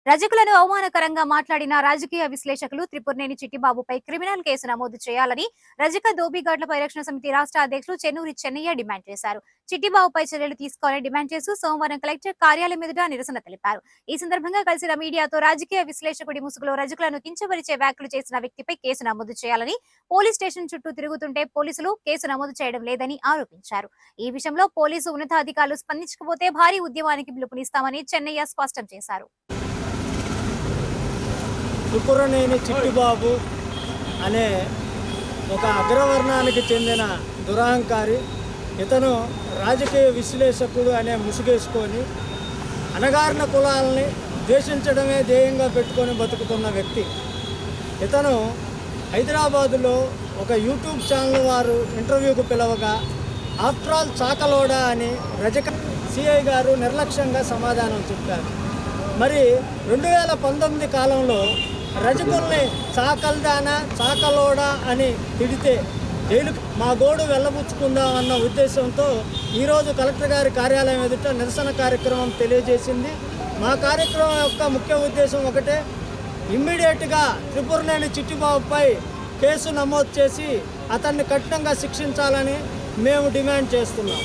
రజకులను అవమానకరంగా మాట్లాడిన రాజకీయ విశ్లేషకులు త్రిపురనేని చిట్టిబాబుపై క్రిమినల్ కేసు నమోదు చేయాలని రజక దోబిఘాట్ల పరిరక్షణ సమితి రాష్ట్ర అధ్యక్షులు చెన్నూరి చెన్నయ్య డిమాండ్ చేశారు. చిట్టిబాబుపై చర్యలు తీసుకోవాలని డిమాండ్ చేస్తూ సోమవారం కలెక్టర్ కార్యాలయం ఎదుట నిరసన తెలిపారు. ఈ సందర్భంగా కలిసిన మీడియాతో రాజకీయ విశ్లేషకుడి ముసుగులో రజకులను కించపరిచే వ్యాఖ్యలు చేసిన వ్యక్తిపై కేసు నమోదు చేయాలని, పోలీస్ స్టేషన్ చుట్టూ తిరుగుతుంటే పోలీసులు కేసు నమోదు చేయడం లేదని ఆరోపించారు. ఈ విషయంలో పోలీసు ఉన్నతాధికారులు స్పందించకపోతే భారీ ఉద్యమానికి పిలుపునిస్తామని చెన్నయ్య స్పష్టం చేశారు. త్రిపురనేని చిట్టిబాబు అనే ఒక అగ్రవర్ణానికి చెందిన దురహంకారి. ఇతను రాజకీయ విశ్లేషకుడు అనే ముసుగేసుకొని అణగారిన కులాలని ద్వేషించడమే ధ్యేయంగా పెట్టుకొని బతుకుతున్న వ్యక్తి. ఇతను హైదరాబాదులో ఒక యూట్యూబ్ ఛానల్ వారు ఇంటర్వ్యూకు పిలవగా ఆఫ్టర్ ఆల్ చాకలోడా అని రజక సిఐ గారు నిర్లక్ష్యంగా సమాధానం చెప్పారు. మరి 2019 కాలంలో రజకుల్ని చాకల్దానా చాకలోడా అని తిడితే జైలుకి మా గోడు వెళ్ళబుచ్చుకుందామన్న ఉద్దేశంతో ఈరోజు కలెక్టర్ గారి కార్యాలయం ఎదుట నిరసన కార్యక్రమం తెలియజేసింది. మా కార్యక్రమం యొక్క ముఖ్య ఉద్దేశం ఒకటే, ఇమ్మీడియట్గా త్రిపురనేని చిట్టిబాబుపై కేసు నమోదు చేసి అతన్ని కఠినంగా శిక్షించాలని మేము డిమాండ్ చేస్తున్నాం.